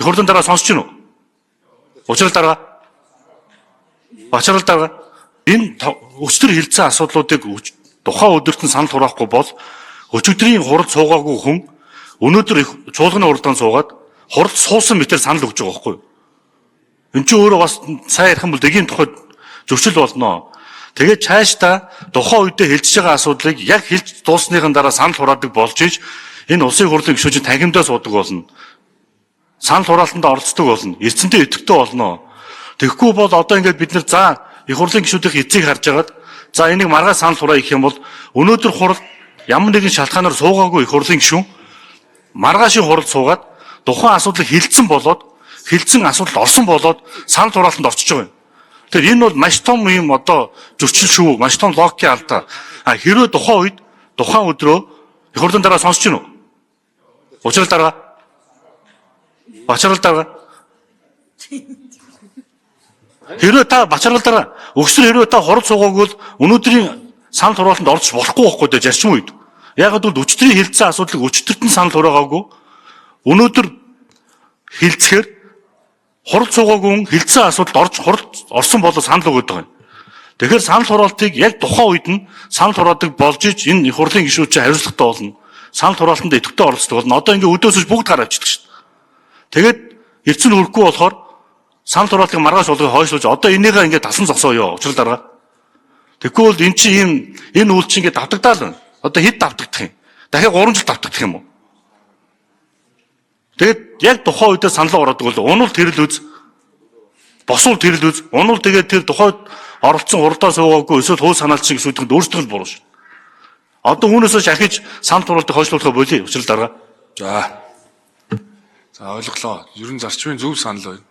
хурлын дараа сонсч гин үү? Учрал дараа. Бачрал дараа. Энэ өчтөр хилцэн асуудлуудыг тухайн өдөрт нь санал хураахгүй бол өчигдрийн хурал суугаагүй хүн өнөөдөр их чуулганы хуралдаан суугаад хурал суусан мэтэр санал өгж байгаа байхгүй юу? Энд чинь өөрөө бас сайн ярих юм бол дэгийн тухайд зөрчил болно. Тэгээд цаашдаа тухайн үедээ хэлж байгаа асуудлыг яг хэлж дуусныхын дараа санал хураадаг болж иж энэ улсын хурлын гишүүн тангимдаа суудаг болно. Санал хураалтанд оролцдог болно. Эрдэнэтэй идэвхтэй болно. Тэгэхгүй бол одоо ингээд бид нар за их хурлын гишүүдийн эцгийг харж агаад за энийг маргааш санал хураа гэх юм бол өнөөдөр хурал ямар нэгэн шалтгаанаар суугаагүй их хурлын гишүүн маргаашийн хурал суугаад тухайн асуудлыг хилцэн асуудал орсон болоод санал хураалтанд орчиж байгаа юм. Тэгэхээр энэ бол маш том юм одоо зөрчил шүү. Маш том логикийн алдаа. Хэрвээ тухайн үед тухайн өдрөө их хурлын дараа сонсч гин үү? Учрал дараа. Бачрал дараа. Хэрвээ та бачрал дараа өгсөр хэрвээ та хурал суугаагүй бол өнөөдрийн санал хураалтанд орж болохгүй байхгүй дээ зарчим үед. Яг л өчтөрийн хилцэн асуудлыг өчтөрт нь санал хураагүй өнөөдөр хилцэхээр хурал суугаагүй хилцэн асуудалд орсон болоо санал өгöd байгаа юм. Тэгэхээр санал хураалтыг яг тухайн үед нь санал хураадаг болж иж энэ их хурлын гишүүд чинь хариуцлагатай болно. Санал хураалтанд идэвхтэй оролцдог болно. Одоо ингээ өдөөсөж бүгд гараад ичдэг шүү дээ. Тэгээд эрдэнэ хүрэхгүй болохоор санал хураалтыг маргааш болгохыг хойшлуулж одоо энийгээ ингээ тасан зогсооё. Учрал дараа. Тэгэхгүй бол эн чинь энэ үйл чинь ингээ давтагдаал байна. Одоо хэд давтагдах юм? Дахиад 3 жил давтагдах юм уу? Тэгээд яг тухайн үедээ санал ороод бол унал тэрэл үз. Босвол тэрэл үз. Унал тэгээд тэр тухайд оролцсон хуралдаа суугаагүй эсвэл хуу санаалчин гişүүдийн өөрсдөө л буруу шүү. Одоо үүнээсээ шахиж санал хураалтыг хойшлуулах болий. Учрал дараа. За ойлголоо. Ер нь зарчмын зөв санал байна.